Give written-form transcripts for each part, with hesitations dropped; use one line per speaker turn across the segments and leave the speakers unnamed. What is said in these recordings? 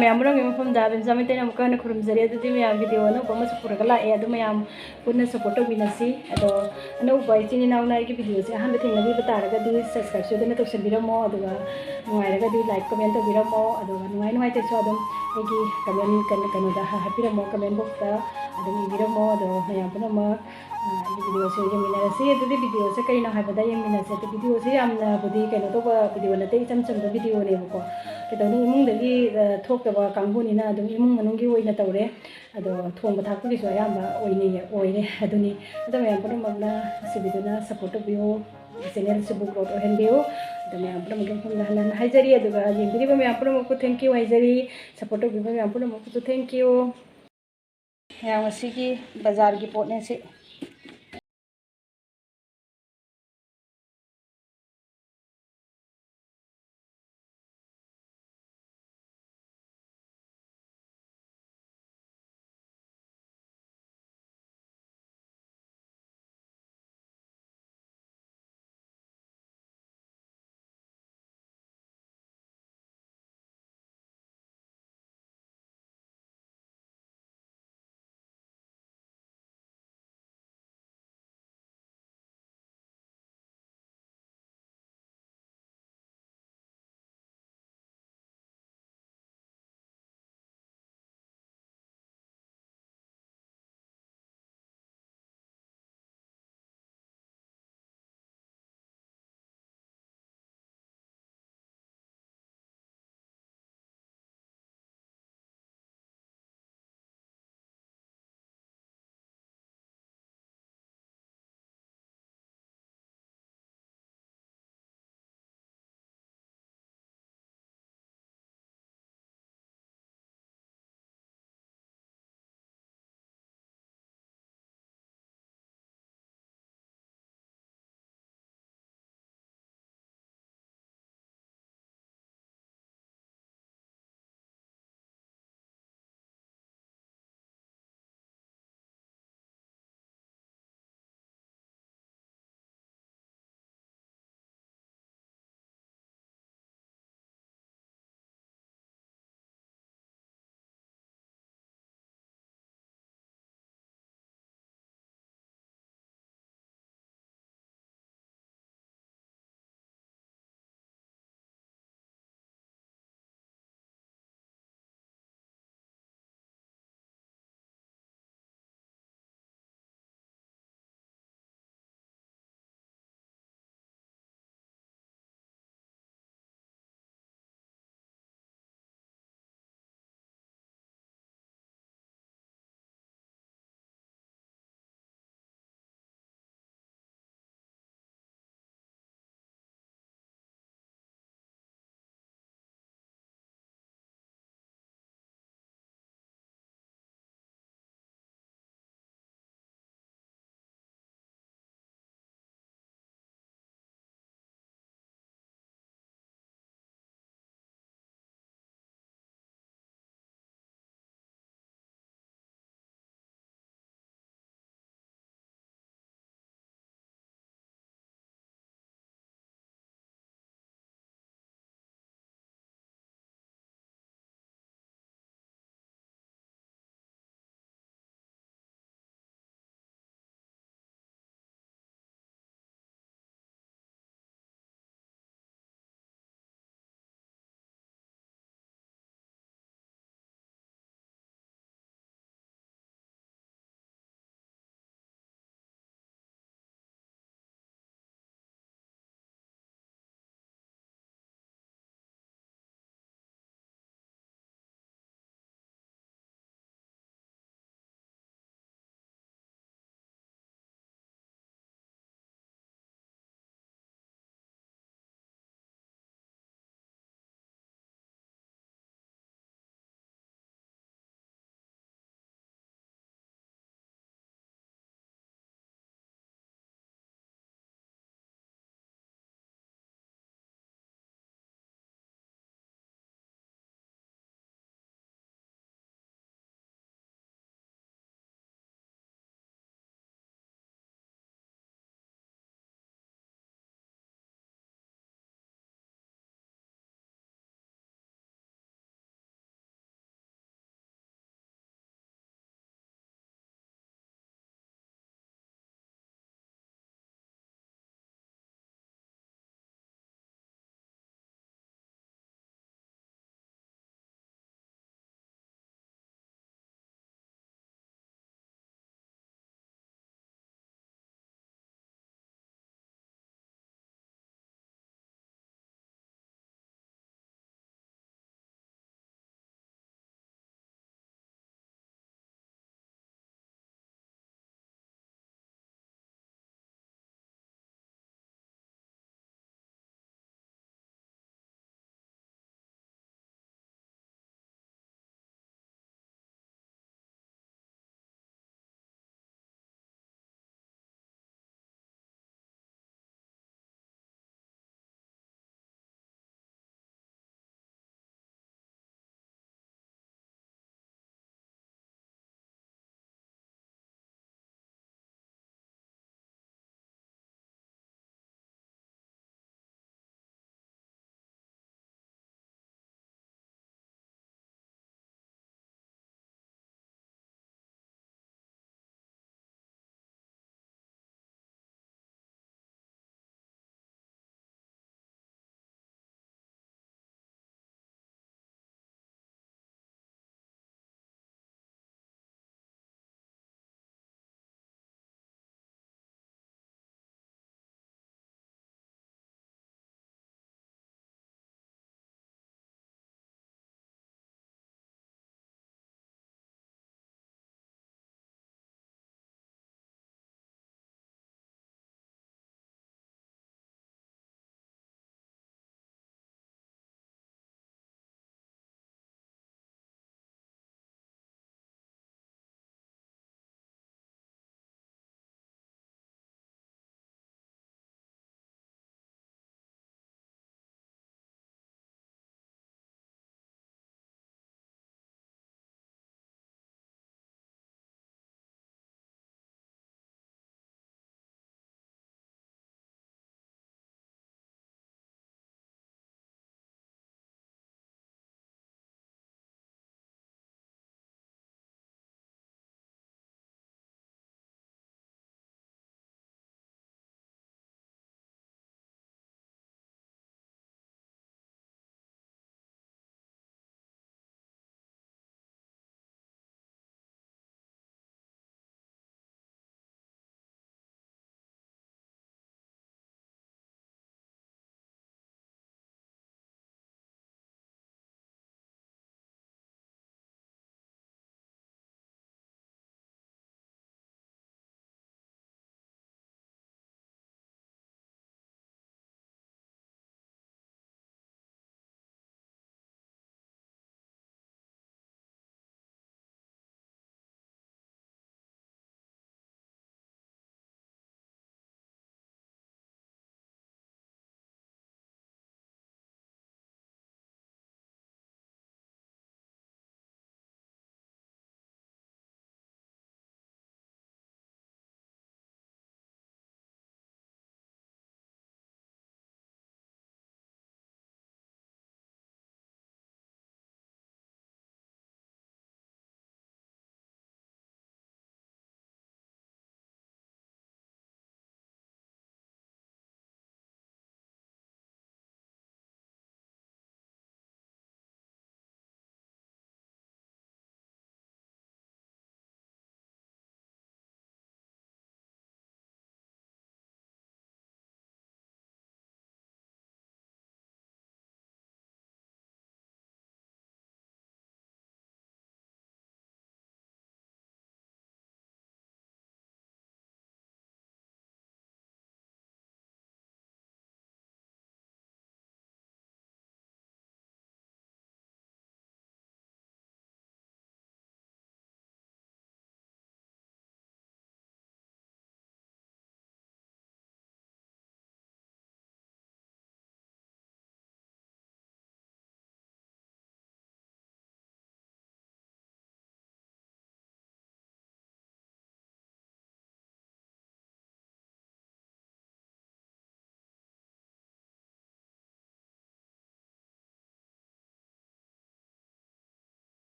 ꯃꯌꯥꯝ ꯃꯔꯝꯒꯤ ꯃꯐꯝꯗ ꯕꯦꯝꯆꯥ ꯃꯩꯇꯩꯅ ꯑꯃꯨꯛꯀ ꯍꯟꯅ ꯈꯨꯔꯨꯝꯖꯔꯤ ꯑꯗꯨꯗꯤ ꯃꯌꯥꯝ ꯚꯤꯗꯤꯑꯣ ꯑꯅꯧꯕ ꯑꯃꯁꯨ ꯄꯨꯔꯒ ꯂꯥꯛꯑꯦ ꯑꯗꯨ ꯃꯌꯥꯝ ꯄꯨꯟꯅ ꯁꯞꯄꯣꯔꯠ ꯇꯧꯃꯤꯟꯅꯁꯤ ꯑꯗꯣ ꯑꯅꯧꯕ ꯏꯆꯤꯟ ꯏꯅꯥꯎꯅ ꯑꯩꯒꯤ ꯚꯤꯗꯤꯑꯣꯁꯦ ꯑꯍꯥꯟꯕ ꯊꯦꯡꯅꯕꯤꯕ ꯇꯥꯔꯒꯗꯤ ꯁꯕꯁꯀ꯭ꯔꯥꯏꯕ ꯁꯣꯏꯗꯅ ꯇꯧꯁꯟꯕꯤꯔꯝꯃꯣ ꯑꯗꯨꯒ ꯅꯨꯡꯉꯥꯏꯔꯒꯗꯤ ꯂꯥꯏꯛ ꯀꯃꯦꯟ ꯇꯧꯕꯤꯔꯝꯃꯣ ꯑꯗꯨꯒ ꯅꯨꯡꯉꯥꯏꯇꯦꯁꯨ ꯑꯗꯨꯝ ꯑꯩꯒꯤ ꯀꯃꯦꯟ ꯀꯩꯅꯣꯗ ꯍꯥꯞꯄꯤꯔꯝꯃꯣ ꯀꯃꯦꯟ ꯕꯣꯛꯁꯇ ꯑꯗꯨꯝ ꯏꯕꯤꯔꯝꯃो ꯑꯗꯣ ꯃꯌꯥꯝ ꯄꯨꯝꯅꯃꯛ ꯑꯩꯒꯤ ꯚꯤꯗꯤꯑꯣꯁꯦ ꯌꯦꯡꯃꯤꯟꯅꯔꯁꯤ ꯑꯗꯨꯗꯤ ꯚꯤꯗꯤꯑꯣꯁꯦ ꯀꯩꯅꯣ ꯍꯥꯏꯕꯗ ꯌꯦꯡꯃꯤꯟꯅꯁꯤ ꯑꯗꯣ ꯚꯤꯗꯤꯑꯣꯁꯦ ꯌꯥꯝꯅꯕꯨꯗꯤ ꯀꯩꯅꯣ ꯇꯧꯕ ꯚꯤꯗꯤꯑꯣ ꯅꯠꯇꯦ ꯏꯆꯝ ꯆꯝꯕ ꯚꯤꯗꯤꯑꯣꯅꯦꯕꯀோ ꯀꯩꯗꯧꯅꯤ ꯏꯃꯨꯡꯗꯒꯤ ꯊꯣꯛꯇꯕ ꯀꯥꯡꯕꯨꯅꯤꯅ ꯑꯗꯨꯝ ꯏꯃꯨꯡ ꯃꯅꯨꯡꯒꯤ ꯑꯣꯏꯅ ꯇꯧꯔꯦ ꯑꯗꯣ ꯊꯣꯡꯕ ꯊꯥꯛꯄꯒꯤꯁꯨ ꯑꯌꯥꯝꯕ ꯑꯣꯏꯔꯦ ꯑꯗꯨꯅꯤ ꯑꯗꯣ ꯃꯌꯥꯝ ꯄꯨꯝꯅꯃꯛꯅ ꯑꯁꯤꯕꯤꯗꯨꯅ ꯁꯞꯄꯣꯔꯠ ꯇꯧꯕꯤꯌꯨ ꯆꯦꯅꯦꯜꯁꯤꯕꯨ ꯒ꯭ꯔꯣꯠ ꯑꯣꯏꯍꯟꯕꯤꯌꯨ ꯑꯗꯣ ꯃꯌꯥꯝ ꯄꯨꯝꯅꯃꯛꯀꯤ ꯃꯐꯝꯗ ꯍꯟꯅ ꯍꯥꯏꯖꯔꯤ ꯑꯗꯨꯒ ꯌꯦꯡꯕꯤꯔꯤꯕ ꯃꯌꯥꯝ ꯄꯨꯝꯅꯃꯛꯄꯨ ꯊꯦꯡꯛ ꯌꯨ ꯍꯥꯏꯖꯔꯤ ꯁꯞꯄꯣꯔꯠ ꯇꯧꯕꯤꯕ ꯃꯌꯥꯝ ꯄꯨꯝꯅꯃꯛꯄꯨꯁꯨ ꯊꯦꯡꯛ ꯌꯨ ꯃꯌꯥꯝ ꯉꯁꯤꯒꯤ ꯕꯖꯥꯔꯒꯤ ꯄꯣꯠꯅꯦ ꯁꯤ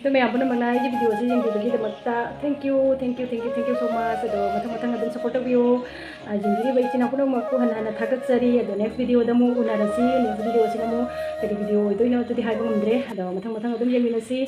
ꯑꯗꯣ ꯃꯌꯥꯝ ꯄꯨꯝꯅꯃꯛꯅ ꯑꯩꯒꯤ ꯚꯤꯗꯤꯑꯣꯁꯤ ꯌꯦꯡꯕꯤꯕꯒꯤꯗꯃꯛꯇ ꯊꯦꯡꯛ ꯌꯨ ꯁꯣ ꯃꯆ ꯑꯗꯣ ꯃꯊꯪ ꯑꯗꯨꯝ ꯁꯞꯄꯣꯔꯠ ꯇꯧꯕꯤꯌꯨ ꯌꯦꯡꯕꯤꯔꯤꯕ ꯏꯆꯤꯟ ꯏꯅꯥꯎ ꯄꯨꯝꯅꯃꯛꯄꯨ ꯍꯟꯅ ꯊꯥꯒꯠꯆꯔꯤ ꯑꯗꯣ ꯅꯦꯛꯁ ꯚꯤꯗꯤꯑꯣꯗ ꯑꯃꯨꯛ ꯎꯅꯔꯁꯤ ꯅꯦꯛꯁ ꯚꯤꯗꯤꯑꯣꯁꯤꯅ ꯑꯃꯨꯛ ꯀꯔꯤ ꯚꯤꯗꯤꯑꯣ ꯑꯣꯏꯗꯣꯏꯅꯣ ꯑꯗꯨꯗꯤ ꯍꯥꯏꯕ ꯉꯝꯗ꯭ꯔꯦ ꯑꯗꯣ ꯃꯊꯪ ꯑꯗꯨꯝ ꯌꯦꯡꯃꯤꯟꯅꯁꯤ